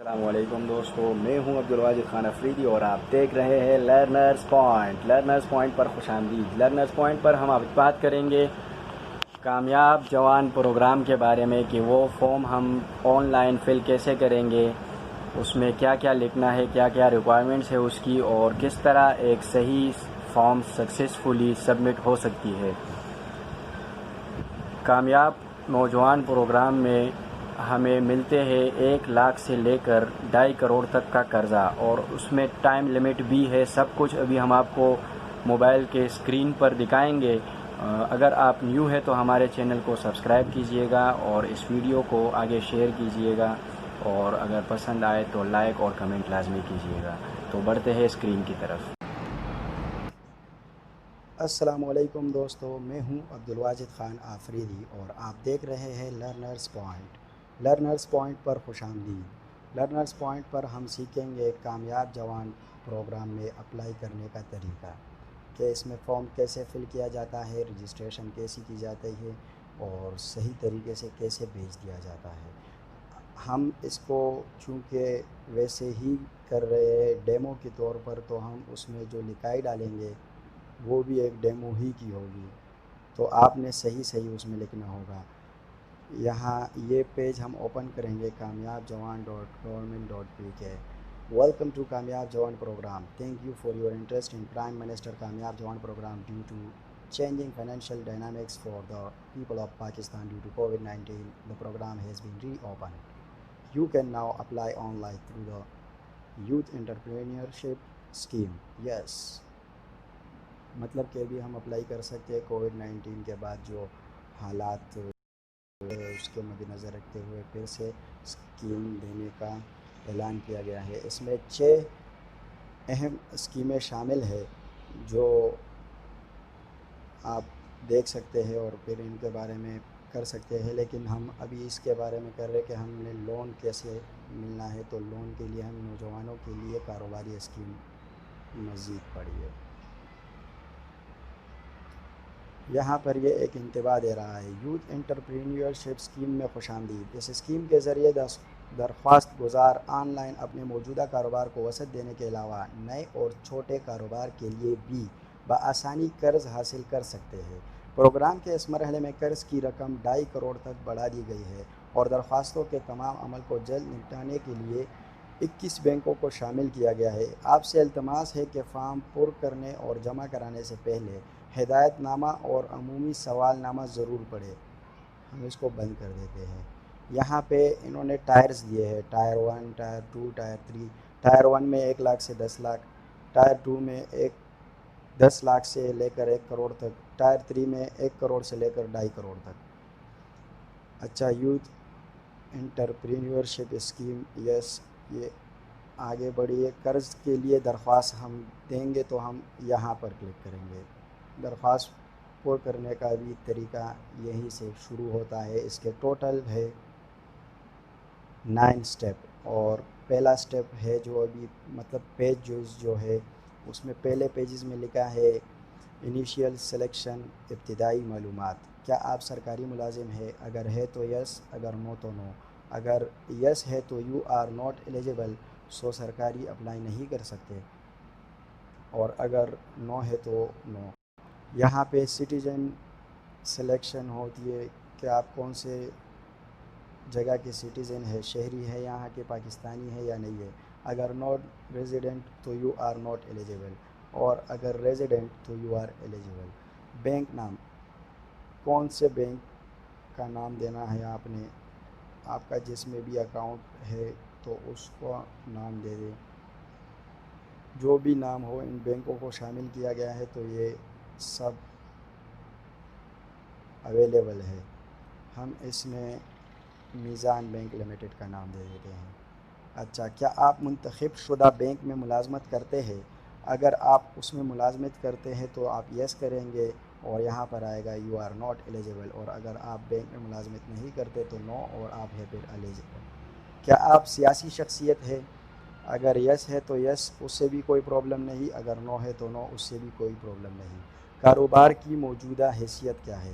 السلام علیکم دوستو، میں ہوں عبدالواجد خان افریدی اور آپ دیکھ رہے ہیں لرنرز پوائنٹ پر خوش آمدید۔ لرنرز پوائنٹ پر ہم آج بات کریں گے کامیاب جوان پروگرام کے بارے میں کہ وہ فارم ہم آن لائن فل کیسے کریں گے، اس میں کیا کیا لکھنا ہے، کیا کیا ریکوائرمنٹس ہے اس کی، اور کس طرح ایک صحیح فارم سکسیسفلی سبمٹ ہو سکتی ہے۔ کامیاب نوجوان پروگرام میں ہمیں ملتے ہیں 1 لاکھ سے لے کر 2.5 کروڑ تک کا قرضہ، اور اس میں ٹائم لمٹ بھی ہے۔ سب کچھ ابھی ہم آپ کو موبائل کے اسکرین پر دکھائیں گے۔ اگر آپ نیو ہے تو ہمارے چینل کو سبسکرائب کیجئے گا اور اس ویڈیو کو آگے شیئر کیجئے گا، اور اگر پسند آئے تو لائک اور کمنٹ لازمی کیجئے گا۔ تو بڑھتے ہیں اسکرین کی طرف۔ السلام علیکم دوستو، میں ہوں عبدالواجد خان آفریدی اور آپ دیکھ رہے ہیں لرنرز پوائنٹ۔ لرنرز پوائنٹ پر خوش آمدید۔ لرنرز پوائنٹ پر ہم سیکھیں گے کامیاب جوان پروگرام میں اپلائی کرنے کا طریقہ، کہ اس میں فارم کیسے فل کیا جاتا ہے، رجسٹریشن کیسی کی جاتی ہے اور صحیح طریقے سے کیسے بھیج دیا جاتا ہے۔ ہم اس کو چونکہ ویسے ہی کر رہے ہیں ڈیمو کے طور پر، تو ہم اس میں جو لکھائی ڈالیں گے وہ بھی ایک ڈیمو ہی کی ہوگی، تو آپ نے صحیح اس میں لکھنا ہوگا۔ یہاں یہ پیج ہم اوپن کریں گے kamyabjawan.government.pk۔ Welcome to Kamyab Jawan program, thank you for your interest in prime minister Kamyab Jawan program due to changing financial dynamics for the people of Pakistan due to COVID-19, the program has been reopened. You can now apply online through the Youth Entrepreneurship Scheme. Yes. مطلب کہ ابھی ہم apply کر سکتے ہیں COVID-19 کے بعد جو حالات اس کے مد نظر رکھتے ہوئے پھر سے اسکیم دینے کا اعلان کیا گیا ہے۔ اس میں 6 اہم اسکیمیں شامل ہے جو آپ دیکھ سکتے ہیں اور پھر ان کے بارے میں کر سکتے ہیں، لیکن ہم ابھی اس کے بارے میں کر رہے کہ ہم نے لون کیسے ملنا ہے، تو لون کے لیے ہم نوجوانوں کے لیے کاروباری اسکیم مزید پڑھی ہے۔ یہاں پر یہ ایک انتباہ دے رہا ہے، یوتھ انٹرپرینیورشپ اسکیم میں خوش آمدید۔ اس اسکیم کے ذریعے درخواست گزار آن لائن اپنے موجودہ کاروبار کو وسعت دینے کے علاوہ نئے اور چھوٹے کاروبار کے لیے بھی بآسانی قرض حاصل کر سکتے ہیں۔ پروگرام کے اس مرحلے میں قرض کی رقم 2.5 کروڑ تک بڑھا دی گئی ہے اور درخواستوں کے تمام عمل کو جلد نپٹانے کے لیے 21 بینکوں کو شامل کیا گیا ہے۔ آپ سے التماس ہے کہ فارم پر کرنے اور جمع کرانے سے پہلے ہدایت نامہ اور عمومی سوال نامہ ضرور پڑھیں۔ ہم اس کو بند کر دیتے ہیں۔ یہاں پہ انہوں نے ٹائرز دیے ہیں، ٹائر 1، ٹائر 2، ٹائر 3۔ ٹائر 1 میں 1 لاکھ سے 10 لاکھ، ٹائر 2 میں 10 لاکھ سے لے کر 1 کروڑ تک، ٹائر 3 میں 1 کروڑ سے لے کر 2.5 کروڑ تک۔ اچھا، یوتھ انٹرپرینیورشپ اسکیم، یس، یہ آگے بڑھی ہے۔ قرض کے لیے درخواست ہم دیں گے تو ہم یہاں پر کلک کریں گے۔ درخواست پر کرنے کا بھی طریقہ یہیں سے شروع ہوتا ہے۔ اس کے ٹوٹل ہے 9 سٹیپ، اور پہلا سٹیپ ہے جو ابھی مطلب پیج جو ہے اس میں پہلے پیجز میں لکھا ہے انیشیل سلیکشن، ابتدائی معلومات۔ کیا آپ سرکاری ملازم ہے؟ اگر ہے تو یس، اگر نو تو نو۔ اگر یس ہے تو یو آر ناٹ ایلیجیبل، سو سرکاری اپلائی نہیں کر سکتے، اور اگر نو ہے تو نو۔ یہاں پہ سٹیزن سلیکشن ہوتی ہے کہ آپ کون سے جگہ کے سٹیزن ہے، شہری ہے یہاں کے، پاکستانی ہے یا نہیں ہے۔ اگر ناٹ ریزیڈنٹ تو یو آر ناٹ ایلیجیبل، اور اگر ریزیڈنٹ تو یو آر ایلیجیبل۔ بینک نام، کون سے بینک کا نام دینا ہے آپ نے، آپ کا جس میں بھی اکاؤنٹ ہے تو اس کو نام دے دیں۔ جو بھی نام ہو، ان بینکوں کو شامل کیا گیا ہے تو یہ سب اویلیبل ہے۔ ہم اس میں میزان بینک لمیٹڈ کا نام دے دیتے ہیں۔ اچھا، کیا آپ منتخب شدہ بینک میں ملازمت کرتے ہیں؟ اگر آپ اس میں ملازمت کرتے ہیں تو آپ یس کریں گے اور یہاں پر آئے گا یو آر ناٹ ایلیجیبل، اور اگر آپ بینک میں ملازمت نہیں کرتے تو نو، اور آپ ہے پھر ایلیجیبل۔ کیا آپ سیاسی شخصیت ہے؟ اگر یس ہے تو یس، اس سے بھی کوئی پرابلم نہیں، اگر نو ہے تو نو، اس سے بھی کوئی پرابلم نہیں۔ کاروبار کی موجودہ حیثیت کیا ہے؟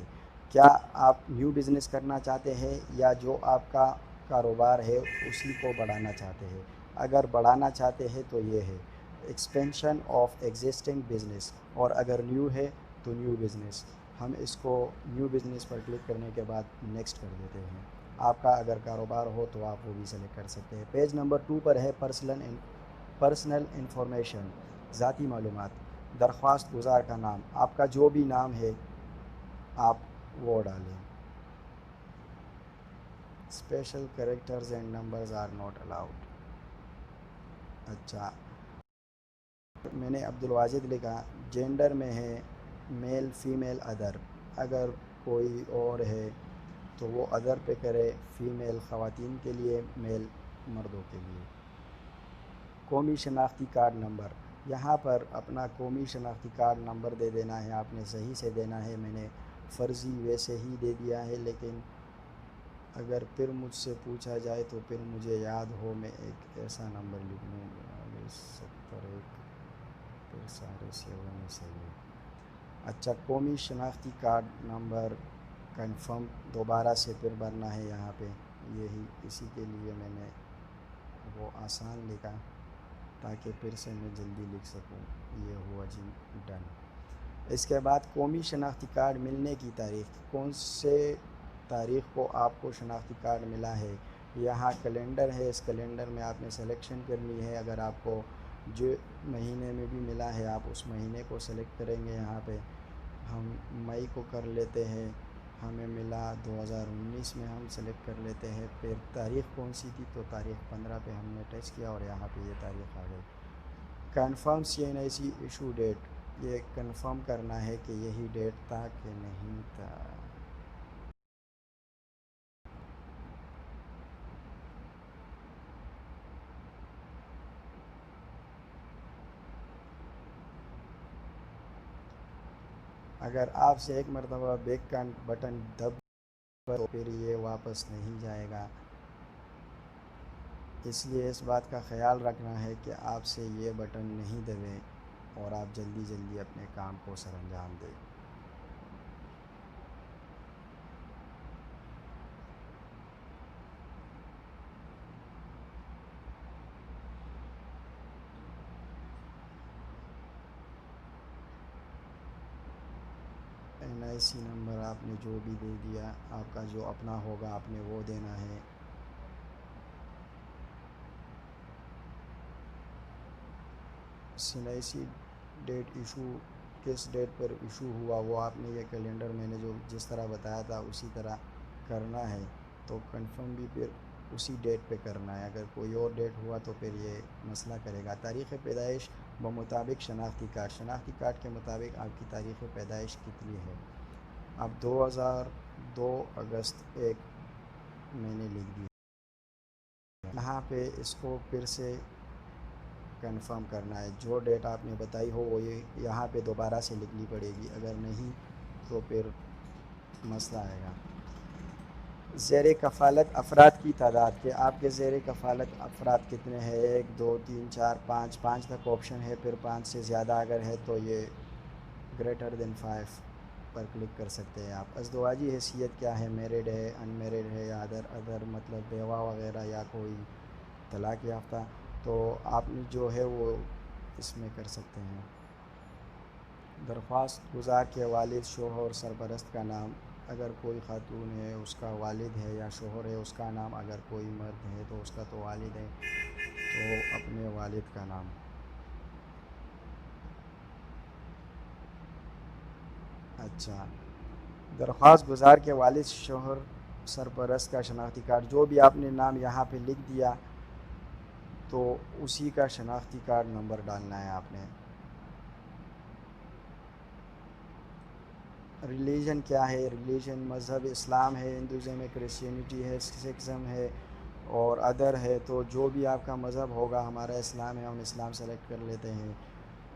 کیا آپ نیو بزنس کرنا چاہتے ہیں، یا جو آپ کا کاروبار ہے اسی کو بڑھانا چاہتے ہیں. اگر بڑھانا چاہتے ہیں تو یہ ہے ایکسپینشن آف ایگزسٹنگ بزنس، اور اگر نیو ہے تو نیو بزنس. ہم اس کو نیو بزنس پر کلک کرنے کے بعد نیکسٹ کر دیتے ہیں. آپ کا اگر کاروبار ہو تو آپ وہ بھی سلیکٹ کر سکتے ہیں. پیج نمبر 2 پر ہے پرسنل انفارمیشن، ذاتی معلومات. درخواست گزار کا نام، آپ کا جو بھی نام ہے آپ وہ ڈالیں. Special characters and numbers are not allowed. اچھا، میں نے عبدالواجد لکھا. جینڈر میں ہے میل فیمیل ادر. اگر کوئی اور ہے تو وہ ادر پہ کرے، فیمیل خواتین کے لیے، میل مردوں کے لیے. قومی شناختی کارڈ نمبر، یہاں پر اپنا قومی شناختی کارڈ نمبر دے دینا ہے. آپ نے صحیح سے دینا ہے. میں نے فرضی ویسے ہی دے دیا ہے، لیکن اگر پھر مجھ سے پوچھا جائے تو پھر مجھے یاد ہو میں ایک ایسا نمبر لکھ لوں. 71 پھر سارے 7 سے یہ. اچھا، قومی شناختی کارڈ نمبر کنفرم دوبارہ سے پھر بھرنا ہے یہاں پہ. یہی اسی کے لیے میں نے وہ آسان لکھا تاکہ پھر سے میں جلدی لکھ سکوں. یہ ہوا جی ڈن. اس کے بعد قومی شناختی کارڈ ملنے کی تاریخ، کون سے تاریخ کو آپ کو شناختی کارڈ ملا ہے. یہاں کیلنڈر ہے، اس کیلنڈر میں آپ نے سلیکشن کرنی ہے. اگر آپ کو جو مہینے میں بھی ملا ہے آپ اس مہینے کو سلیکٹ کریں گے. یہاں پہ ہم مئی کو کر لیتے ہیں، ہمیں ملا 2019 میں، ہم سلیکٹ کر لیتے ہیں. پھر تاریخ کون سی تھی تو تاریخ 15 پہ ہم نے ٹچ کیا اور یہاں پہ یہ تاریخ آ گئی. کنفرم CNIC ایشو ڈیٹ، یہ کنفرم کرنا ہے کہ یہی ڈیٹ تھا کہ نہیں تھا. اگر آپ سے ایک مرتبہ بیک کا بٹن دب تو پھر یہ واپس نہیں جائے گا. اس لیے اس بات کا خیال رکھنا ہے کہ آپ سے یہ بٹن نہیں دبے اور آپ جلدی جلدی اپنے کام کو سر انجام دیں. NIC نمبر آپ نے جو بھی دے دیا، آپ کا جو اپنا ہوگا آپ نے وہ دینا ہے. CNIC ڈیٹ ایشو کس ڈیٹ پر ایشو ہوا وہ آپ نے یہ کیلنڈر میں نے جو جس طرح بتایا تھا اسی طرح کرنا ہے. تو کنفرم بھی پھر اسی ڈیٹ پہ کرنا ہے. اگر کوئی اور ڈیٹ ہوا تو پھر یہ مسئلہ کرے گا. تاریخ پیدائش بمطابق شناختی کارڈ، شناختی کارڈ کے مطابق آپ کی تاریخ پیدائش کتنی ہے. اب 2002 اگست 1 میں نے لکھ دی. یہاں پہ اس کو پھر سے کنفرم کرنا ہے. جو ڈیٹ آپ نے بتائی ہو وہ یہاں پہ دوبارہ سے لکھنی پڑے گی، اگر نہیں تو پھر مسئلہ آئے گا. زیر کفالت افراد کی تعداد، کہ آپ کے زیر کفالت افراد کتنے ہیں. 1 2 3 4 5 تک آپشن ہے. پھر 5 سے زیادہ اگر ہے تو یہ گریٹر دین 5 پر کلک کر سکتے ہیں آپ. ازدواجی حیثیت کیا ہے، میرڈ ہے، ان میرڈ ہے، یا ادر مطلب بیوہ وغیرہ یا کوئی طلاق یافتہ. تو آپ نے جو ہے وہ اس میں کر سکتے ہیں. درخواست گزار کے والد، شوہر، سرپرست کا نام. اگر کوئی خاتون ہے اس کا والد ہے یا شوہر ہے اس کا نام. اگر کوئی مرد ہے تو اس کا تو والد ہے تو اپنے والد کا نام. اچھا، درخواست گزار کے والد، شوہر، سرپرست کا شناختی کارڈ، جو بھی آپ نے نام یہاں پہ لکھ دیا تو اسی کا شناختی کارڈ نمبر ڈالنا ہے آپ نے. ریلیجن کیا ہے، ریلیجن مذہب اسلام ہے، ہندوازم ہے، کرسچینٹی ہے، سکھزم ہے اور ادر ہے. تو جو بھی آپ کا مذہب ہوگا، ہمارا اسلام ہے ہم اسلام سلیکٹ کر لیتے ہیں.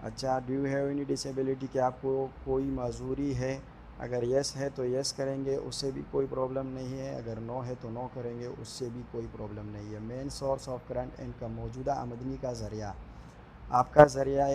اچھا، do you have any disability, کہ آپ کو کوئی معذوری ہے. اگر یس ہے تو یس کریں گے، اس سے بھی کوئی پرابلم نہیں ہے. اگر نو ہے تو نو کریں گے، اس سے بھی کوئی پرابلم نہیں ہے. Main source of current income, موجودہ آمدنی کا ذریعہ. آپ کا ذریعہ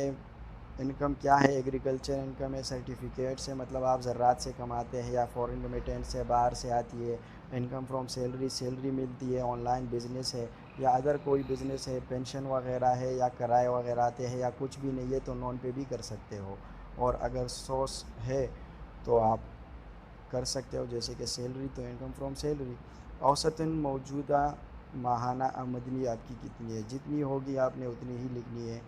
انکم کیا ہے؟ ایگریکلچر انکم ہے، سرٹیفکیٹ سے مطلب آپ زراعت سے کماتے ہیں یا فورن ریمیٹنٹ سے باہر سے آتی ہے. انکم فرام سیلری، سیلری ملتی ہے. آن لائن بزنس ہے یا ادر کوئی بزنس ہے، پینشن وغیرہ ہے یا کرائے وغیرہ آتے ہیں یا کچھ بھی نہیں ہے تو نان پے بھی کر سکتے ہو. اور اگر سورس ہے تو آپ کر سکتے ہو جیسے کہ سیلری، تو انکم فرام سیلری. اوسطاً موجودہ ماہانہ آمدنی آپ کی کتنی ہے؟ جتنی ہوگی آپ نے اتنی ہی لکھنی ہے.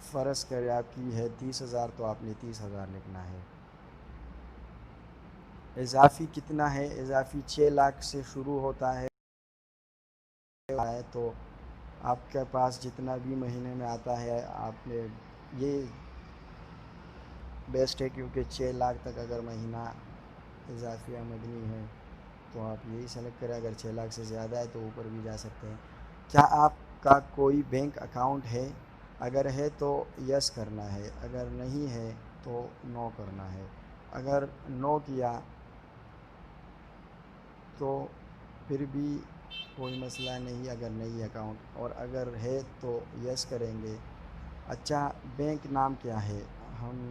فرض کرے آپ کی ہے 30,000 تو آپ نے 30,000 لکھنا ہے. اضافی کتنا ہے؟ اضافی 6 لاکھ سے شروع ہوتا ہے تو آپ کے پاس جتنا بھی مہینے میں آتا ہے آپ نے یہ بیسٹ ہے، کیونکہ 6 لاکھ تک اگر مہینہ اضافی آمدنی ہے تو آپ یہی سلیکٹ کریں. اگر 6 لاکھ سے زیادہ ہے تو اوپر بھی جا سکتے ہیں. کیا آپ کا کوئی بینک اکاؤنٹ ہے؟ اگر ہے تو یس کرنا ہے، اگر نہیں ہے تو نو کرنا ہے. اگر نو کیا تو پھر بھی کوئی مسئلہ نہیں اگر نہیں اکاؤنٹ، اور اگر ہے تو یس کریں گے. اچھا، بینک نام کیا ہے؟ ہم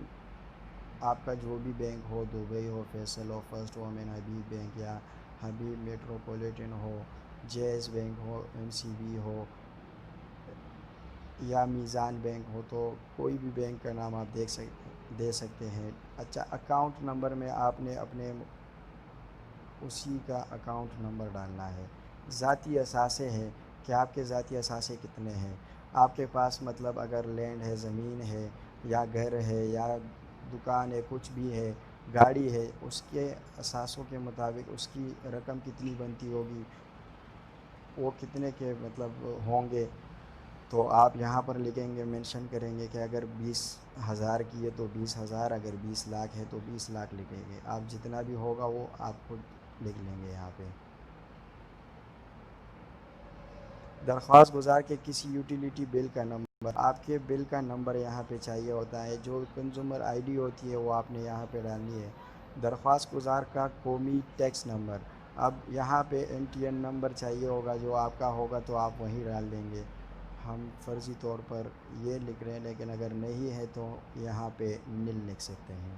آپ کا جو بھی بینک ہو، دبئی ہو، فیصل ہو، فرسٹ وومن حبیب بینک یا حبیب میٹروپولیٹن ہو، جے ایس بینک ہو، این سی بی ہو یا میزان بینک ہو، تو کوئی بھی بینک کا نام آپ دے سکتے ہیں. اچھا، اکاؤنٹ نمبر میں آپ نے اپنے اسی کا اکاؤنٹ نمبر ڈالنا ہے. ذاتی اثاثے ہیں کہ آپ کے ذاتی اثاثے کتنے ہیں. آپ کے پاس مطلب اگر لینڈ ہے، زمین ہے یا گھر ہے یا دکان ہے، کچھ بھی ہے، گاڑی ہے، اس کے اثاثوں کے مطابق اس کی رقم کتنی بنتی ہوگی، وہ کتنے کے مطلب ہوں گے، تو آپ یہاں پر لکھیں گے، مینشن کریں گے کہ اگر 20,000 کی ہے تو 20,000، اگر 20 لاکھ ہے تو 20 لاکھ لکھیں گے. آپ جتنا بھی ہوگا وہ آپ خود لکھ لیں گے یہاں پہ. درخواست گزار کے کسی یوٹیلیٹی بل کا نمبر، آپ کے بل کا نمبر یہاں پہ چاہیے ہوتا ہے. جو کنزیومر آئی ڈی ہوتی ہے وہ آپ نے یہاں پہ ڈالنی ہے. درخواست گزار کا قومی ٹیکس نمبر، اب یہاں پہ این ٹی این نمبر چاہیے ہوگا، جو آپ کا ہوگا تو آپ وہیں ڈال دیں گے. ہم فرضی طور پر یہ لکھ رہے ہیں، لیکن اگر نہیں ہے تو یہاں پہ نل لکھ سکتے ہیں.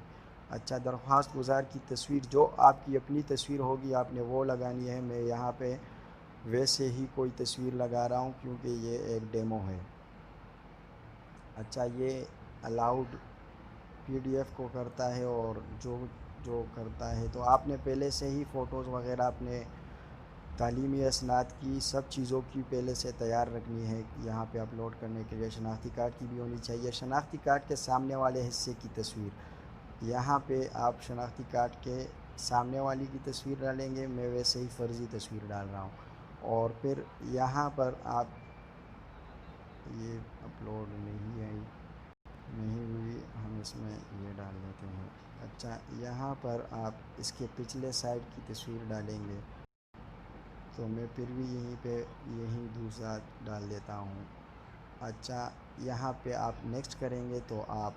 اچھا، درخواست گزار کی تصویر، جو آپ کی اپنی تصویر ہوگی آپ نے وہ لگانی ہے. میں یہاں پہ ویسے ہی کوئی تصویر لگا رہا ہوں کیونکہ یہ ایک ڈیمو ہے. اچھا، یہ الاؤڈ پی ڈی ایف کو کرتا ہے اور جو کرتا ہے تو آپ نے پہلے سے ہی فوٹوز وغیرہ اپنے تعلیمی اسناد کی سب چیزوں کی پہلے سے تیار رکھنی ہے. یہاں پہ اپلوڈ کرنے کے لیے شناختی کارڈ کی بھی ہونی چاہیے. شناختی کارڈ کے سامنے والے حصے کی تصویر، یہاں پہ آپ شناختی کارڈ کے سامنے والی کی تصویر ڈالیں گے. میں ویسے ہی فرضی تصویر ڈال رہا ہوں. اور پھر یہاں پر آپ یہ اپلوڈ نہیں ہوئی، ہم اس میں یہ ڈال دیتے ہیں. اچھا، یہاں پر آپ اس کے پچھلے سائڈ کی تصویر ڈالیں گے تو میں پھر بھی یہیں پہ دوسرا ڈال دیتا ہوں. اچھا، یہاں پہ آپ نیکسٹ کریں گے تو آپ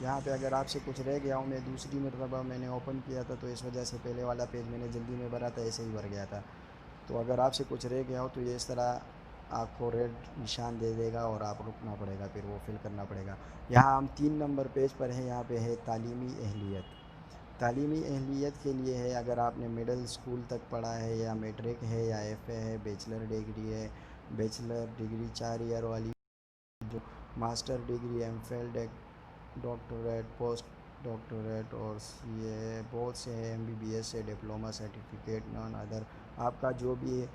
یہاں پہ اگر آپ سے کچھ رہ گیا ہوں، میں دوسری مرتبہ میں نے اوپن کیا تھا تو اس وجہ سے پہلے والا پیج میں نے جلدی میں بھرا تھا، ایسے ہی بھر گیا تھا. تو اگر آپ سے کچھ رہ گیا ہو تو یہ اس طرح آپ کو ریڈ نشان دے دے گا اور آپ رکنا پڑے گا، پھر وہ فل کرنا پڑے گا. یہاں ہم 3 نمبر پیج پر ہیں. یہاں پہ ہے تعلیمی اہلیت. تعلیمی اہلیت کے لیے ہے اگر آپ نے مڈل اسکول تک پڑھا ہے یا میٹرک ہے یا ایف اے ہے، بیچلر ڈگری ہے، بیچلر ڈگری 4 ایئر والی، جو ماسٹر ڈگری، ایم فیل، ڈاکٹریٹ، پوسٹ ڈاکٹریٹ اور سی اے بہت سے ہیں، ایم بی بی ایس ہے، ڈپلومہ سرٹیفکیٹ، نان ادر، آپ کا جو بھی ہے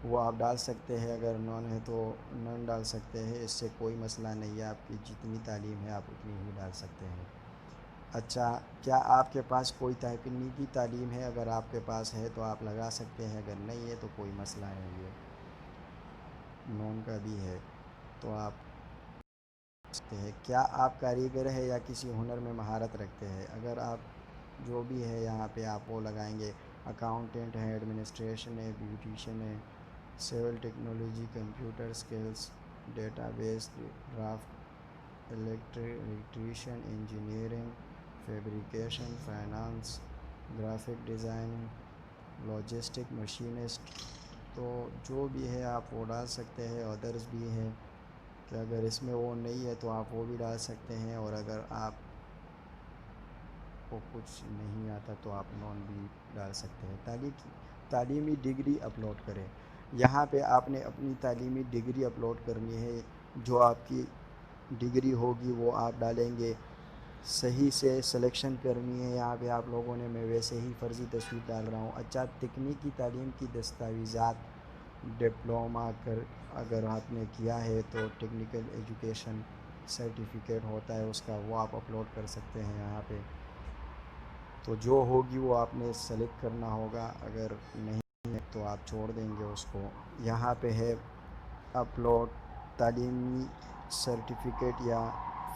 وہ آپ ڈال سکتے ہیں. اگر نان ہے تو نان ڈال سکتے ہیں، اس سے کوئی مسئلہ نہیں ہے. آپ کی جتنی تعلیم ہے آپ اتنی ہی ڈال سکتے ہیں. اچھا، کیا آپ کے پاس کوئی تکنیکی تعلیم ہے؟ اگر آپ کے پاس ہے تو آپ لگا سکتے ہیں، اگر نہیں ہے تو کوئی مسئلہ نہیں ہے. نون کا بھی ہے تو آپ سکتے ہیں. کیا آپ کاریگر ہے یا کسی ہنر میں مہارت رکھتے ہیں؟ اگر آپ جو بھی ہے یہاں پہ آپ وہ لگائیں گے. اکاؤنٹنٹ ہے، ایڈمنسٹریشن ہے، بیوٹیشین ہے، civil technology, computer skills, database, draft, electrician, engineering, fabrication, finance, graphic design, logistic machinist, تو جو بھی ہے آپ وہ ڈال سکتے ہیں. ادرس بھی ہیں کہ اگر اس میں وہ نہیں ہے تو آپ وہ بھی ڈال سکتے ہیں، اور اگر آپ کو کچھ نہیں آتا تو آپ نان بھی ڈال سکتے ہیں. تعلیمی ڈگری اپلوڈ کریں. یہاں پہ آپ نے اپنی تعلیمی ڈگری اپلوڈ کرنی ہے. جو آپ کی ڈگری ہوگی وہ آپ ڈالیں گے. صحیح سے سلیکشن کرنی ہے یہاں پہ آپ لوگوں نے. میں ویسے ہی فرضی تصویر ڈال رہا ہوں. اچھا، تکنیکی تعلیم کی دستاویزات، ڈپلوما اگر آپ نے کیا ہے تو ٹیکنیکل ایجوکیشن سرٹیفکیٹ ہوتا ہے اس کا، وہ آپ اپلوڈ کر سکتے ہیں یہاں پہ. تو جو ہوگی وہ آپ نے سلیکٹ کرنا ہوگا، اگر نہیں ہے تو آپ چھوڑ دیں گے اس کو. یہاں پہ ہے اپلوڈ تعلیمی سرٹیفکیٹ یا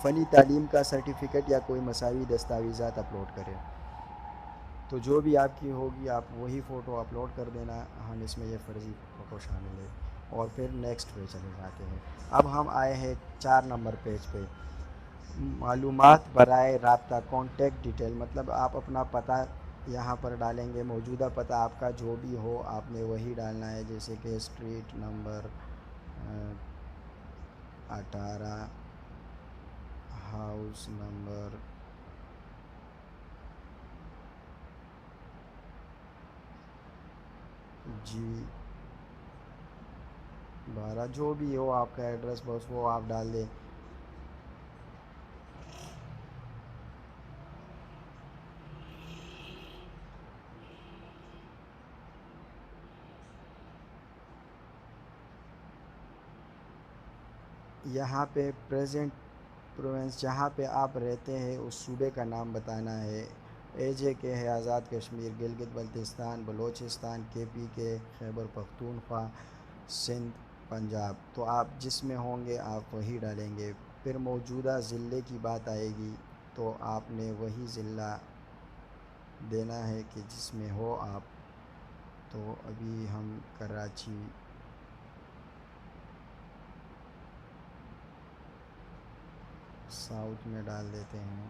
فنی تعلیم کا سرٹیفکیٹ یا کوئی مساوی دستاویزات اپلوڈ کریں. تو جو بھی آپ کی ہوگی آپ وہی فوٹو اپلوڈ کر دینا. ہم اس میں یہ فرضی فوٹو شامل ہے. اور پھر نیکسٹ پہ چلے جاتے ہیں. اب ہم آئے ہیں 4 نمبر پیج پہ. معلومات برائے رابطہ، کانٹیکٹ ڈیٹیل، مطلب آپ اپنا پتہ یہاں پر ڈالیں گے. موجودہ پتہ آپ کا جو بھی ہو آپ نے وہی ڈالنا ہے، جیسے کہ street number 18، house number G12، جو بھی ہو آپ کا ایڈریس بس وہ آپ ڈال دیں. یہاں پہ پریزنٹ پروونس جہاں پہ آپ رہتے ہیں اس صوبے کا نام بتانا ہے. AJ ہے آزاد کشمیر، گلگت بلتستان، بلوچستان، KPK، خیبر پختونخوا، سندھ، پنجاب. تو آپ جس میں ہوں گے آپ وہی ڈالیں گے. پھر موجودہ ضلع کی بات آئے گی تو آپ نے وہی ضلع دینا ہے کہ جس میں ہو آپ. تو ابھی ہم کراچی ساؤتھ میں ڈال دیتے ہیں.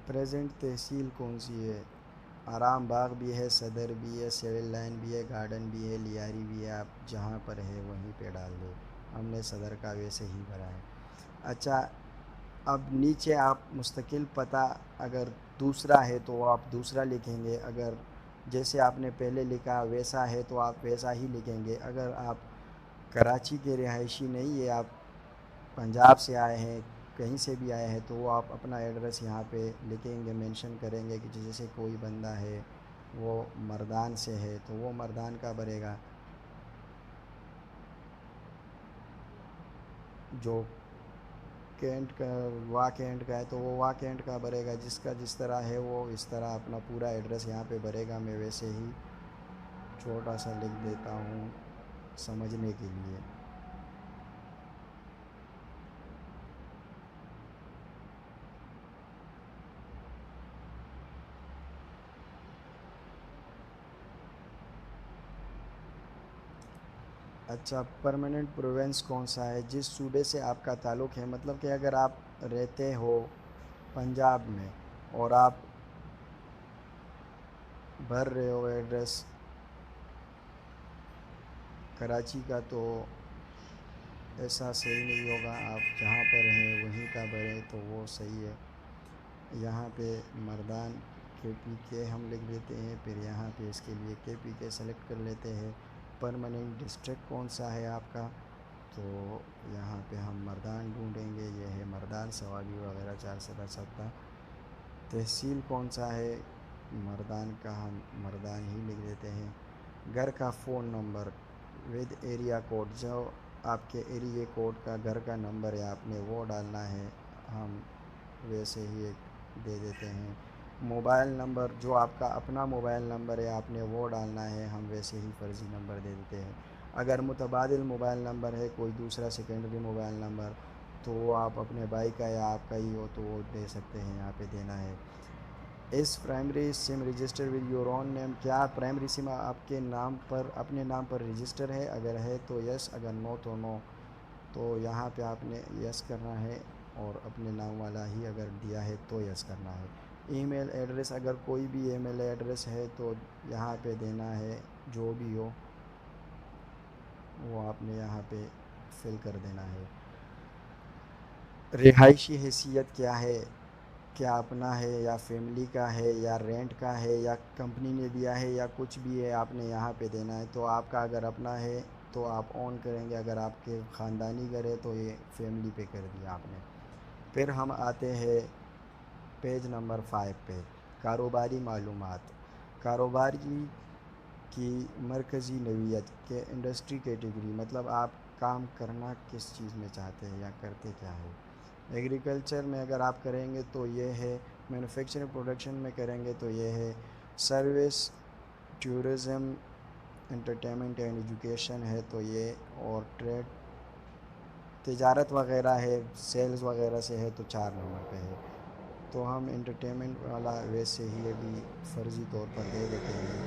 پریزنٹ تحصیل کون سی ہے؟ آرام باغ بھی ہے، صدر بھی ہے، سیول لائن بھی ہے، گارڈن بھی ہے، لیاری بھی ہے. آپ جہاں پر ہے وہیں پہ ڈال دیں. ہم نے صدر کا ویسے ہی بھرا ہے. اچھا، اب نیچے آپ مستقل پتہ اگر دوسرا ہے تو آپ دوسرا لکھیں گے. اگر جیسے آپ نے پہلے لکھا ویسا ہے تو آپ ویسا ہی لکھیں گے. اگر آپ کراچی کے رہائشی نہیں ہے، آپ پنجاب سے آئے ہیں، کہیں سے بھی آئے ہیں، تو وہ آپ اپنا ایڈریس یہاں پہ لکھیں گے، مینشن کریں گے کہ جیسے کوئی بندہ ہے وہ مردان سے ہے تو وہ مردان کا بھرے گا. جو کینٹ کا کینٹ کا ہے تو وہ کینٹ کا بھرے گا. جس کا جس طرح ہے وہ اس طرح اپنا پورا ایڈریس یہاں پہ بھرے گا. میں ویسے ہی چھوٹا سا لکھ دیتا ہوں سمجھنے کے لیے. اچھا، پرماننٹ پروونس کون سا ہے؟ جس صوبے سے آپ کا تعلق ہے. مطلب کہ اگر آپ رہتے ہو پنجاب میں اور آپ بھر رہے ہو ایڈریس کراچی کا تو ایسا صحیح نہیں ہوگا. آپ جہاں پر ہیں وہیں کا بھریں تو وہ صحیح ہے. یہاں پہ مردان KPK ہم لکھ دیتے ہیں. پھر یہاں پہ اس کے لیے KPK سلیکٹ کر لیتے ہیں. پرماننٹ ڈسٹرکٹ کون سا ہے آپ کا؟ تو یہاں پہ ہم مردان ڈھونڈیں گے. یہ ہے مردان، ثوابی وغیرہ 470. تحصیل کون سا ہے؟ مردان کا ہم مردان ہی لکھ دیتے ہیں. گھر کا phone number with area code, جو آپ کے ایریے کوڈ کا گھر کا نمبر ہے آپ نے وہ ڈالنا ہے. ہم ویسے ہی ایک دے دیتے ہیں. موبائل نمبر جو آپ کا اپنا موبائل نمبر ہے آپ نے وہ ڈالنا ہے. ہم ویسے ہی فرضی نمبر دے دیتے ہیں. اگر متبادل موبائل نمبر ہے کوئی دوسرا سیکنڈری موبائل نمبر تو وہ آپ اپنے بھائی کا یا آپ کا ہی ہو تو وہ دے سکتے ہیں. یہاں پہ دینا ہے. اس primary SIM register with your own name, کیا پرائمری سم آپ کے نام پر اپنے نام پر رجسٹر ہے؟ اگر ہے تو یس، اگر نو تو نو. تو یہاں پہ آپ نے یس کرنا ہے، اور اپنے نام والا ہی اگر دیا ہے تو یس کرنا ہے. ای میل ایڈریس، اگر کوئی بھی ای میل ایڈریس ہے تو یہاں پہ دینا ہے، جو بھی ہو وہ آپ نے یہاں پہ فل کر دینا ہے. رہائشی حیثیت کیا ہے، کیا اپنا ہے یا فیملی کا ہے یا رینٹ کا ہے یا کمپنی نے دیا ہے یا کچھ بھی ہے، آپ نے یہاں پہ دینا ہے. تو آپ کا اگر اپنا ہے تو آپ آن کریں گے، اگر آپ کے خاندانی گھر ہے تو یہ فیملی پہ کر دیا آپ نے. پھر ہم آتے ہیں پیج نمبر 5 پہ، کاروباری معلومات. کاروباری کی مرکزی نوعیت کے انڈسٹری کیٹیگری، مطلب آپ کام کرنا کس چیز میں چاہتے ہیں یا کرتے کیا ہے. ایگریکلچر میں اگر آپ کریں گے تو یہ ہے، مینوفیکچرنگ پروڈکشن میں کریں گے تو یہ ہے، service, tourism, entertainment and education ہے تو یہ، اور ٹریڈ، تجارت وغیرہ ہے، سیلز وغیرہ سے ہے تو 4 نمبر پہ ہے. تو ہم انٹرٹینمنٹ والا ویسے ہی ابھی فرضی طور پر دے دیتے ہیں.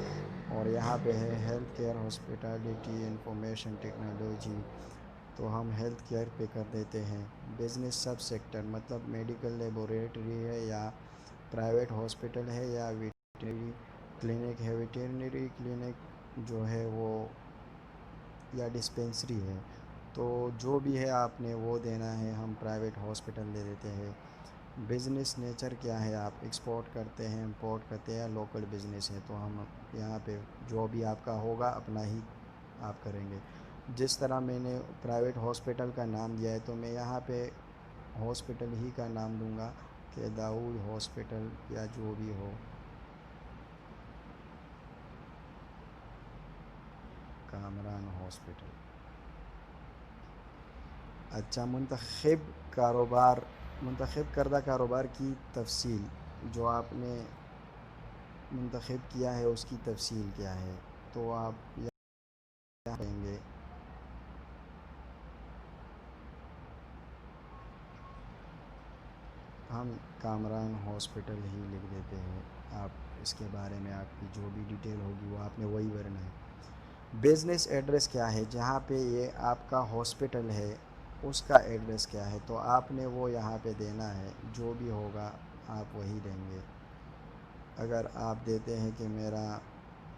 اور یہاں پہ ہے health care, hospitality, information technology, تو ہم ہیلتھ کیئر پہ کر دیتے ہیں. بزنس سب سیکٹر، مطلب میڈیکل لیبوریٹری ہے یا پرائیویٹ ہاسپٹل ہے یا ویٹرنری کلینک ہے. ویٹرنری کلینک جو ہے وہ یا ڈسپینسری ہے، تو جو بھی ہے آپ نے وہ دینا ہے. ہم پرائیویٹ ہاسپٹل دے دیتے ہیں. بزنس نیچر کیا ہے، آپ ایکسپورٹ کرتے ہیں، امپورٹ کرتے ہیں، لوکل بزنس ہے، تو ہم یہاں پہ جو بھی آپ کا ہوگا اپنا ہی آپ کریں گے. جس طرح میں نے پرائیویٹ ہاسپٹل کا نام دیا ہے تو میں یہاں پہ ہاسپٹل ہی کا نام دوں گا کہ داؤد ہاسپٹل یا جو بھی ہو، کامران ہاسپٹل. اچھا، منتخب کردہ کاروبار کی تفصیل، جو آپ نے منتخب کیا ہے اس کی تفصیل کیا ہے، تو آپ یہاں دیں گے. ہم کامران ہاسپٹل ہی لکھ دیتے ہیں. آپ اس کے بارے میں آپ کی جو بھی ڈیٹیل ہوگی وہ آپ نے وہی بھرنا ہے. بزنس ایڈریس کیا ہے، جہاں پہ یہ آپ کا ہاسپٹل ہے اس کا ایڈریس کیا ہے، تو آپ نے وہ یہاں پہ دینا ہے. جو بھی ہوگا آپ وہی دیں گے. اگر آپ دیتے ہیں کہ میرا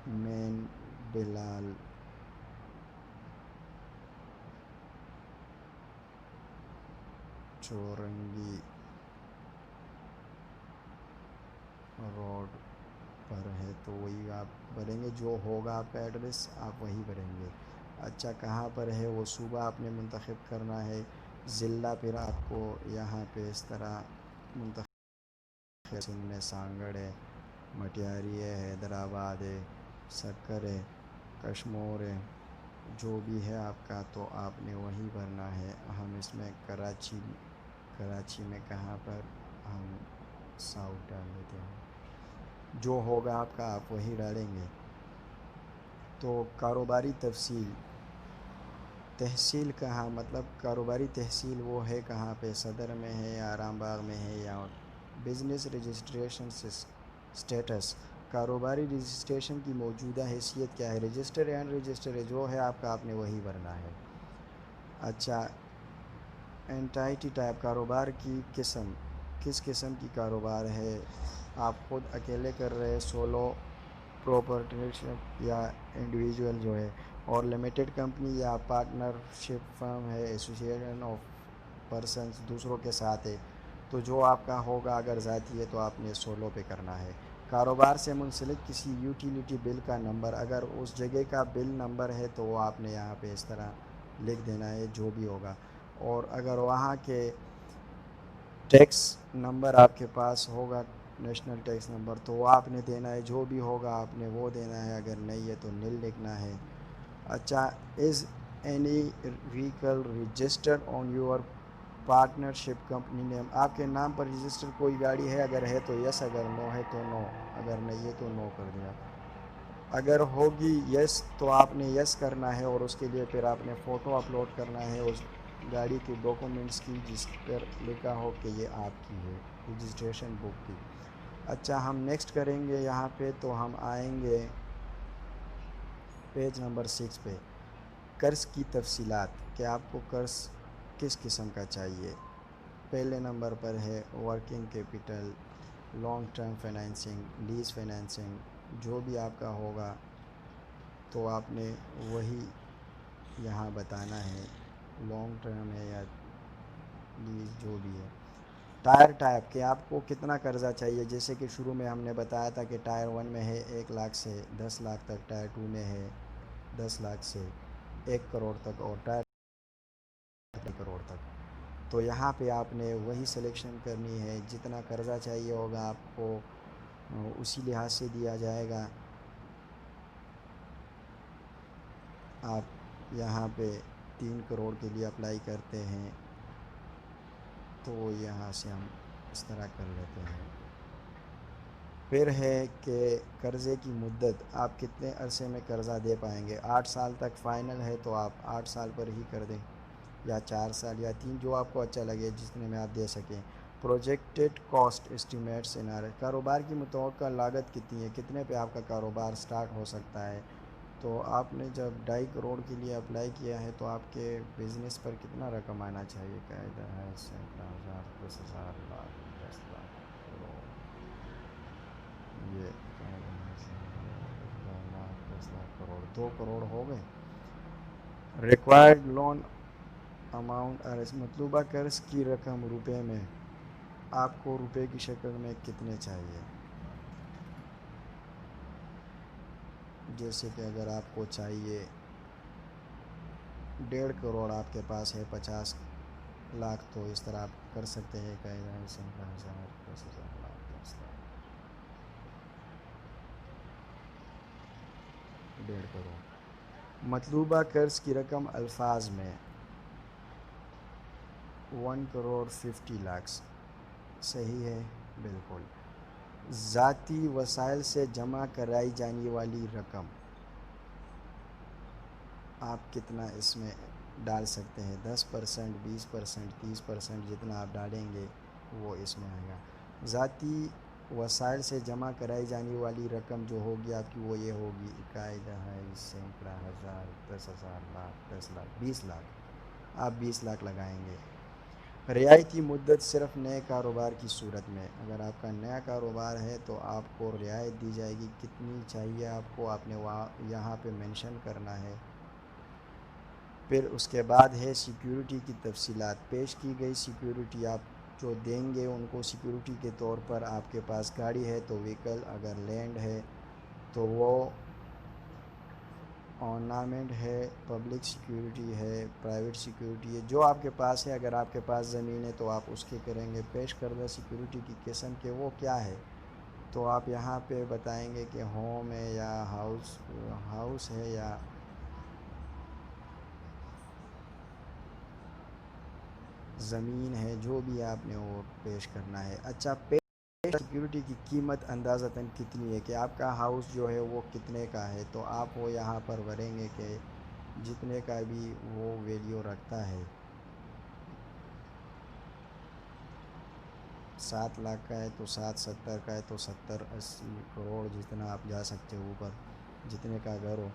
مین بلال چورنگی روڈ پر ہے تو وہی آپ بھریں گے. جو ہوگا آپ کا ایڈریس آپ وہی بھریں گے. اچھا، کہاں پر ہے وہ صوبہ آپ نے منتخب کرنا ہے. ضلع پھر آپ کو یہاں پہ اس طرح منتخب، سندھ میں سانگڑ ہے، مٹیاری ہے، حیدرآباد ہے، سکر ہے، کشمور ہے، جو بھی ہے آپ کا تو آپ نے وہی بھرنا ہے. ہم اس میں کراچی میں کہاں پر ہم ساؤتھ ڈال دیتے ہیں. جو ہوگا آپ کا آپ وہی ڈالیں گے. تو کاروباری تحصیل کہاں، مطلب کاروباری تحصیل وہ ہے کہاں پہ، صدر میں ہے یا آرام باغ میں ہے یا. بزنس رجسٹریشن سٹیٹس، کاروباری رجسٹریشن کی موجودہ حیثیت کیا ہے. رجسٹر یا ان رجسٹر ہے، جو ہے آپ کا آپ نے وہی بھرنا ہے. اچھا، اینٹائٹی ٹائپ، کاروبار کی قسم، کس قسم کی کاروبار ہے. آپ خود اکیلے کر رہے ہیں، سولو پروپرٹرشپ یا انڈیویجول جو ہے، اور لمیٹڈ کمپنی یا پارٹنرشپ فرم ہے، ایسوسیشن آف پرسنز دوسروں کے ساتھ ہے. تو جو آپ کا ہوگا اگر ذاتی ہے تو آپ نے سولو پہ کرنا ہے. کاروبار سے منسلک کسی یوٹیلیٹی بل کا نمبر، اگر اس جگہ کا بل نمبر ہے تو وہ آپ نے یہاں پہ اس طرح لکھ دینا ہے، جو بھی ہوگا. اور اگر وہاں کے ٹیکس نمبر آپ کے پاس ہوگا، نیشنل ٹیکس نمبر، تو وہ آپ نے دینا ہے. جو بھی ہوگا آپ نے وہ دینا ہے. اگر نہیں ہے تو نل لکھنا ہے. اچھا، is any vehicle registered on your partnership company name, آپ کے نام پر رجسٹر کوئی گاڑی ہے، اگر ہے تو یس، اگر نو ہے تو نو، اگر نہیں ہے تو نو کر دیا. اگر ہوگی یس تو آپ نے یس کرنا ہے، اور اس کے لیے پھر آپ نے فوٹو اپلوڈ کرنا ہے اس گاڑی کے ڈاکومنٹس کی جس پر لکھا ہو کہ یہ آپ کی ہے، رجسٹریشن بک کی. اچھا، ہم نیکسٹ کریں گے یہاں پہ، تو ہم آئیں گے پیج نمبر 6 پہ، قرض کی تفصیلات کہ آپ کو قرض کس قسم کا چاہیے۔ پہلے نمبر پر ہے working capital, long term financing, lease financing, جو بھی آپ کا ہوگا تو آپ نے وہی یہاں بتانا ہے، لانگ ٹرم ہے یا لیز جو بھی ہے۔ ٹائر ٹائپ کہ آپ کو کتنا قرضہ چاہیے، جیسے کہ شروع میں ہم نے بتایا تھا کہ ٹائر 1 میں ہے 1 لاکھ سے 10 لاکھ تک، ٹائر 2 میں ہے 10 لاکھ سے 1 کروڑ تک، اور ٹائر 1 کروڑ تک۔ تو یہاں پہ آپ نے وہی سلیکشن کرنی ہے، جتنا قرضہ چاہیے ہوگا آپ کو اسی لحاظ سے دیا جائے گا۔ آپ یہاں پہ 3 کروڑ کے لیے اپلائی کرتے ہیں تو یہاں سے ہم اس طرح کر لیتے ہیں۔ پھر ہے کہ قرضے کی مدت آپ کتنے عرصے میں قرضہ دے پائیں گے۔ 8 سال تک فائنل ہے تو آپ 8 سال پر ہی کر دیں، یا 4 سال یا 3، جو آپ کو اچھا لگے جتنے میں آپ دے سکیں۔ پروجیکٹڈ کاسٹ اسٹیمیٹس کاروبار کی متوقع لاگت کتنی ہے، کتنے پہ آپ کا کاروبار سٹارٹ ہو سکتا ہے۔ تو آپ نے جب 2.5 کروڑ کے لیے اپلائی کیا ہے تو آپ کے بزنس پر کتنا رقم آنا چاہیے، قاعدہ ہے 50,000، 10,000، لاکھ، 10 لاکھ، کروڑ، یہ قاعدہ ہے 2 لاکھ، 10 لاکھ، کروڑ، 2 کروڑ ہو گئے۔ ریکوائرڈ لون اماؤنٹ مطلوبہ قرض کی رقم روپے میں، آپ کو روپے کی شکل میں کتنے چاہیے۔ جیسے کہ اگر آپ کو چاہیے 1.5 کروڑ، آپ کے پاس ہے 50 لاکھ، تو اس طرح آپ کر سکتے ہیں، قاعدہ ہے 15,000، 10,000، لاکھ، 10 لاکھ، 1.5 کروڑ۔ مطلوبہ قرض کی رقم الفاظ میں 1 کروڑ 50 لاکھ، صحیح ہے، بالکل۔ ذاتی وسائل سے جمع کرائی جانے والی رقم آپ کتنا اس میں ڈال سکتے ہیں، 10%، 20%، 30%، جتنا آپ ڈالیں گے وہ اس میں آئے گا۔ ذاتی وسائل سے جمع کرائی جانے والی رقم جو ہوگی آپ کی، وہ یہ ہوگی، قاعدہ ہے سینکڑا، ہزار، 10,000، لاکھ، 10 لاکھ، 20 لاکھ، آپ 20 لاکھ لگائیں گے۔ رعایتی مدت صرف نئے کاروبار کی صورت میں، اگر آپ کا نیا کاروبار ہے تو آپ کو رعایت دی جائے گی، کتنی چاہیے آپ کو، آپ نے یہاں پہ مینشن کرنا ہے۔ پھر اس کے بعد ہے سیکیورٹی کی تفصیلات، پیش کی گئی سیکیورٹی آپ جو دیں گے ان کو سیکیورٹی کے طور پر، آپ کے پاس گاڑی ہے تو وہیکل، اگر لینڈ ہے تو وہ آرنامنٹ ہے، پبلک سیکیورٹی ہے، پرائیویٹ سیکیورٹی ہے، جو آپ کے پاس ہے۔ اگر آپ کے پاس زمین ہے تو آپ اس کے کریں گے۔ پیش کردہ سیکیورٹی کی قسم کہ وہ کیا ہے، تو آپ یہاں پہ بتائیں گے کہ ہوم ہے یا ہاؤس ہے یا زمین ہے، جو بھی آپ نے وہ پیش کرنا ہے۔ اچھا، سیکیورٹی کی قیمت اندازتاً کتنی ہے، کہ آپ کا ہاؤس جو ہے وہ کتنے کا ہے، تو آپ وہ یہاں پر بھریں گے کہ جتنے کا بھی وہ ویلیو رکھتا ہے۔ 7 لاکھ کا ہے تو 7، 70 کا ہے تو 70، 80، کروڑ، جتنا آپ جا سکتے ہو اوپر، جتنے کا گھر ہو،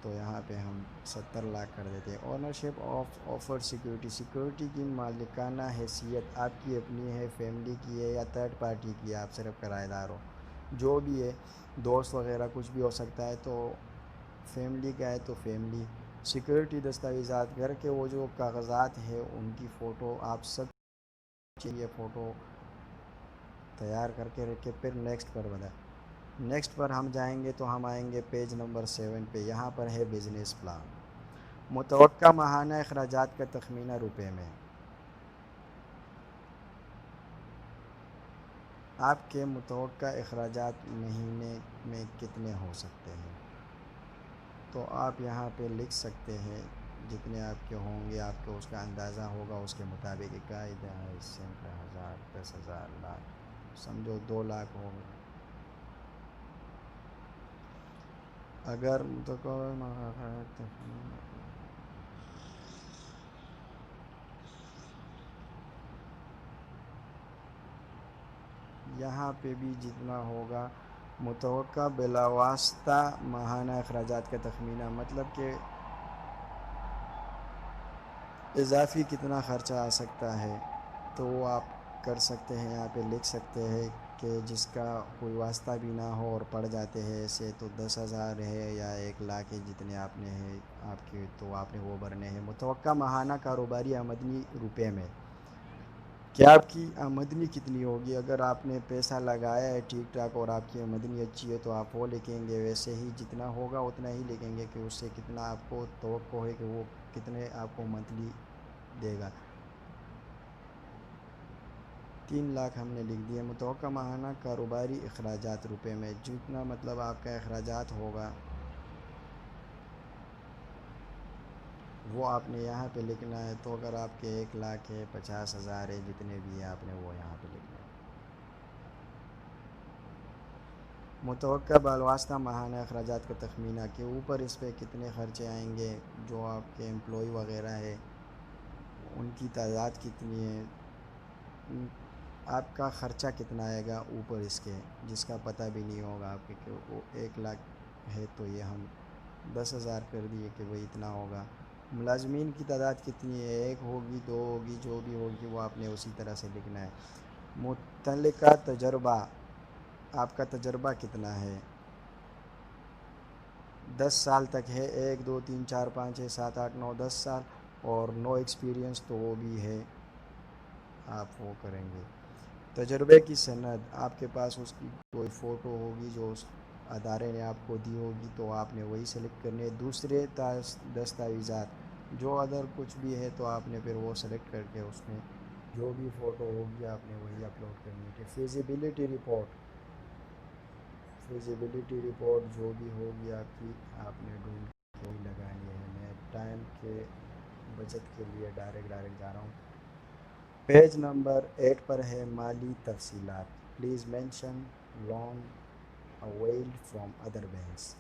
تو یہاں پہ ہم 70 لاکھ کر دیتے ہیں۔ Ownership of offer security, security کی مالکانہ حیثیت آپ کی اپنی ہے، فیملی کی ہے یا تھرڈ پارٹی کی ہے، آپ صرف کرایہ دار ہو، جو بھی ہے، دوست وغیرہ کچھ بھی ہو سکتا ہے، تو فیملی کا ہے تو فیملی۔ سیکیورٹی دستاویزات، گھر کے وہ جو کاغذات ہیں ان کی فوٹو آپ سب چاہیے، فوٹو تیار کر کے رکھے۔ پھر نیکسٹ پر بتائیں، نیکسٹ پر ہم جائیں گے تو ہم آئیں گے پیج نمبر 7 پہ، یہاں پر ہے بزنس پلان، متوقع ماہانہ اخراجات کا تخمینہ روپے میں، آپ کے متوقع اخراجات مہینے میں کتنے ہو سکتے ہیں، تو آپ یہاں پہ لکھ سکتے ہیں جتنے آپ کے ہوں گے، آپ کو اس کا اندازہ ہوگا، اس کے مطابق قاعدہ ہے سینکڑا، ہزار، 10,000، لاکھ، سمجھو 2 لاکھ ہو گئے۔ اگر یہاں پہ بھی جتنا ہوگا متوقع بلا واسطہ ماہانہ اخراجات کا تخمینہ، مطلب کہ اضافی کتنا خرچہ آ سکتا ہے، تو وہ آپ کر سکتے ہیں، یہاں پہ لکھ سکتے ہیں کہ جس کا کوئی واسطہ بھی نہ ہو اور پڑ جاتے ہیں ایسے، تو 10,000 ہے یا 1,00,000 ہے، جتنے آپ نے ہے آپ کے، تو آپ نے وہ بھرنے ہیں۔ متوقع ماہانہ کاروباری آمدنی روپے میں، کہ آپ کی آمدنی کتنی ہوگی۔ اگر آپ نے پیسہ لگایا ہے ٹھیک ٹھاک اور آپ کی آمدنی اچھی ہے تو آپ وہ لکھیں گے، ویسے ہی جتنا ہوگا اتنا ہی لکھیں گے کہ اس سے کتنا آپ کو توقع ہے کہ وہ کتنے آپ کو منتھلی دے گا۔ 3,00,000 ہم نے لکھ دیا۔ متوقع ماہانہ کاروباری اخراجات روپے میں، جتنا مطلب آپ کا اخراجات ہوگا وہ آپ نے یہاں پہ لکھنا ہے۔ تو اگر آپ کے 1,00,000 ہے، 50,000 ہے، جتنے بھی ہیں آپ نے وہ یہاں پہ لکھنا ہے۔ متوقع بالواسطہ ماہانہ اخراجات کا تخمینہ، کے اوپر اس پہ کتنے خرچے آئیں گے، جو آپ کے امپلائی وغیرہ ہے ان کی تعداد کتنی ہے، آپ کا خرچہ کتنا آئے گا اوپر اس کے، جس کا پتہ بھی نہیں ہوگا آپ کے کہ وہ 1,00,000 ہے تو یہ ہم 10,000 کر دیے کہ وہی اتنا ہوگا۔ ملازمین کی تعداد کتنی ہے، 1 ہوگی، 2 ہوگی، جو بھی ہوگی وہ آپ نے اسی طرح سے لکھنا ہے۔ متعلقہ تجربہ، آپ کا تجربہ کتنا ہے، 10 سال تک ہے، 1 2 3 4 5 6 7 8 9 10 سال، اور نو ایکسپیرینس تو وہ بھی ہے، آپ وہ کریں گے۔ تجربے کی سند، آپ کے پاس اس کی کوئی فوٹو ہوگی جو اس ادارے نے آپ کو دی ہوگی تو آپ نے وہی سلیکٹ کرنی ہے۔ دوسرے دستاویزات، جو ادر کچھ بھی ہے تو آپ نے پھر وہ سلیکٹ کر کے اس میں جو بھی فوٹو ہوگی آپ نے وہی اپلوڈ کرنی ہے۔ فیزیبلٹی رپورٹ، فیزیبلٹی رپورٹ جو بھی ہوگی آپ کی، آپ نے ڈھونڈ کے وہی لگانی ہے۔ میں ٹائم کے بچت کے لیے ڈائریکٹ جا رہا ہوں۔ پیج نمبر 8 پر ہے مالی تفصیلات۔ Please mention loan availed from other banks.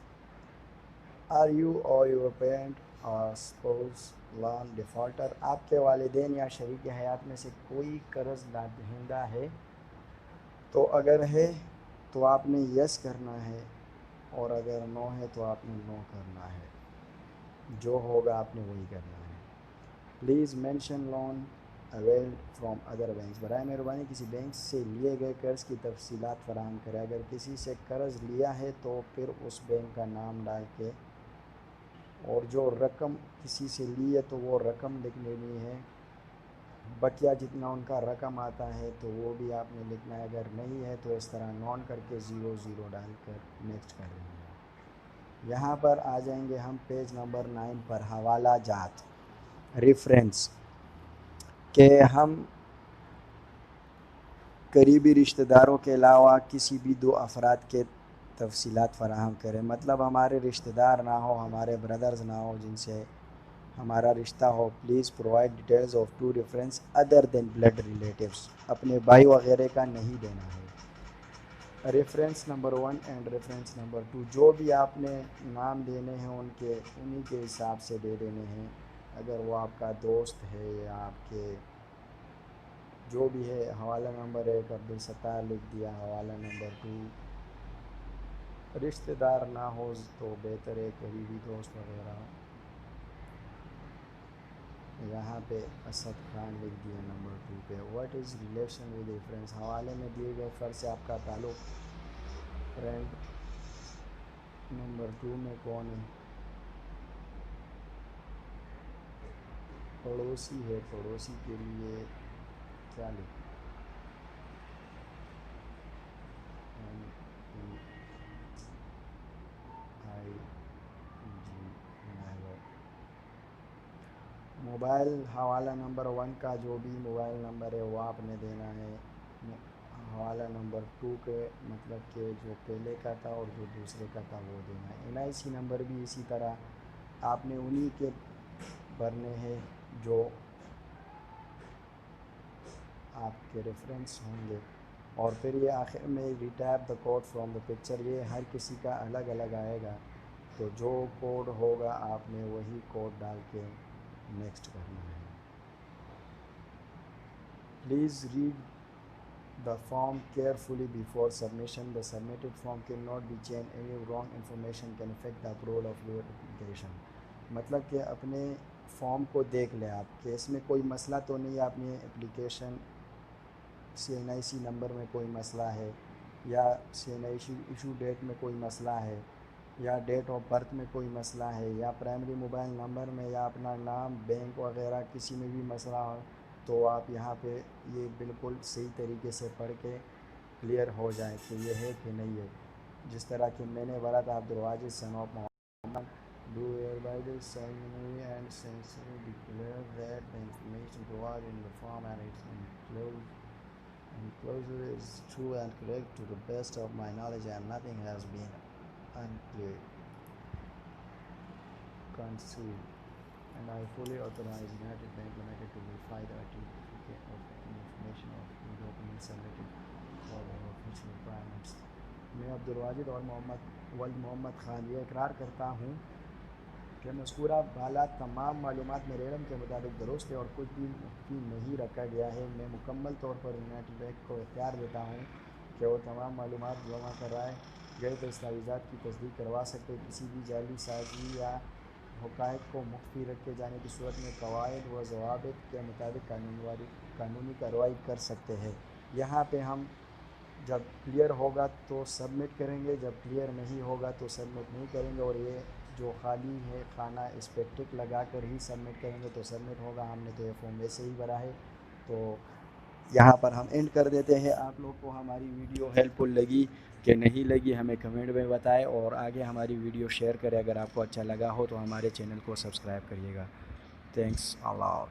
Are you or your parent or spouse loan defaulter, آپ کے والدین یا شریک حیات میں سے کوئی قرض دہندہ ہے؟ تو اگر ہے تو آپ نے یس کرنا ہے، اور اگر نو ہے تو آپ نے نو کرنا ہے، جو ہوگا آپ نے وہی کرنا ہے۔ Please mention loan availed from other banks, برائے مہربانی کسی بینک سے لیے گئے قرض کی تفصیلات فراہم کریں۔ اگر کسی سے قرض لیا ہے تو پھر اس بینک کا نام ڈال کے، اور جو رقم کسی سے لی ہے تو وہ رقم لکھ لینی ہے، بقیہ جتنا ان کا رقم آتا ہے تو وہ بھی آپ نے لکھنا ہے۔ اگر نہیں ہے تو اس طرح نون کر کے 0 ڈال کر نیکسٹ کر دیں گے۔ یہاں پر آ جائیں گے ہم پیج نمبر 9 پر، حوالہ جات، ریفرنس، کہ ہم قریبی رشتہ داروں کے علاوہ کسی بھی 2 افراد کے تفصیلات فراہم کریں، مطلب ہمارے رشتہ دار نہ ہو، ہمارے بردرز نہ ہو جن سے ہمارا رشتہ ہو۔ Please provide details of 2 reference other than blood relatives, اپنے بھائی وغیرہ کا نہیں دینا ہے۔ Reference number 1 and reference number 2، جو بھی آپ نے نام دینے ہیں انہی کے حساب سے دے دینے ہیں۔ اگر وہ آپ کا دوست ہے یا آپ کے جو بھی ہے، حوالہ نمبر 1 عبدالستار لکھ دیا، حوالہ نمبر 2 رشتہ دار نہ ہو تو بہتر ہے، قریبی دوست وغیرہ۔ یہاں پہ اسد خان لکھ دیا نمبر 2 پہ۔ What is relation with reference, حوالے میں دیے گئے فرد سے آپ کا تعلق۔ فرینڈ نمبر 2 میں کون ہے؟ پڑوسی ہے، پڑوسی کے لیے کیا لکھیں؟ محور۔ موبائل، حوالہ نمبر 1 کا جو بھی موبائل نمبر ہے وہ آپ نے دینا ہے۔ حوالہ نمبر 2 کے مطلب کہ جو پہلے کا تھا اور جو دوسرے کا تھا وہ دینا ہے۔ NIC نمبر بھی اسی طرح آپ نے انہی کے بھرنے ہیں جو آپ کے ریفرنس ہوں گے۔ اور پھر یہ آخر میں retype the code from the picture, یہ ہر کسی کا الگ الگ آئے گا، تو جو کوڈ ہوگا آپ نے وہی کوڈ ڈال کے نیکسٹ کرنا ہے۔ Please read the form carefully before submission. The submitted form cannot be changed. Any wrong information can affect the approval of your application. مطلب کہ اپنے فارم کو دیکھ لیں آپ کہ اس میں کوئی مسئلہ تو نہیں ہے، اپنی اپلیکیشن CNIC نمبر میں کوئی مسئلہ ہے، یا CNIC ایشو ڈیٹ میں کوئی مسئلہ ہے، یا ڈیٹ آف برتھ میں کوئی مسئلہ ہے، یا پرائمری موبائل نمبر میں، یا اپنا نام، بینک وغیرہ کسی میں بھی مسئلہ ہو، تو آپ یہاں پہ یہ بالکل صحیح طریقے سے پڑھ کے کلیئر ہو جائے کہ یہ ہے کہ نہیں ہے. جس طرح کہ میں نے ورد Abdul Wajid son of Muhammad do hereby solemnly and sincerely declare that the information provided in the form and its enclosure is true and correct to the best of my knowledge, and nothing has been unclear, concealed, and I fully authorize United Bank Limited to verify the authenticity of any information of the documents submitted for the official requirements. میں عبدالواجد اور محمد خان یہ اقرار کرتا ہوں کہ مذکورہ بالا تمام معلومات میرے علم کے مطابق درست ہے اور کچھ بھی مخفی نہیں رکھا گیا ہے. میں مکمل طور پر یونائٹڈ بینک کو اختیار دیتا ہوں کہ وہ تمام معلومات جمع کرائے گئے دستاویزات کی تصدیق کروا سکتے، کسی بھی جعلی سازی یا حقائق کو مخفی رکھے جانے کی صورت میں قواعد و ضوابط کے مطابق قانونی کارروائی کر سکتے ہیں. یہاں پہ ہم جب کلیئر ہوگا تو سبمٹ کریں گے، جب کلیئر نہیں ہوگا تو سبمٹ نہیں کریں گے، اور یہ جو خالی ہے خانہ اس پہ ٹک لگا کر ہی سبمٹ کریں گے تو سبمٹ ہوگا. ہم نے تو یہ فارم ویسے ہی بھرا ہے. تو یہاں پر ہم اینڈ کر دیتے ہیں. آپ لوگ کو ہماری ویڈیو ہیلپ فل لگی کہ نہیں لگی ہمیں کمنٹ میں بتائیں، اور آگے ہماری ویڈیو شیئر کریں. اگر آپ کو اچھا لگا ہو تو ہمارے چینل کو سبسکرائب کریے گا. تھینکس اللہ.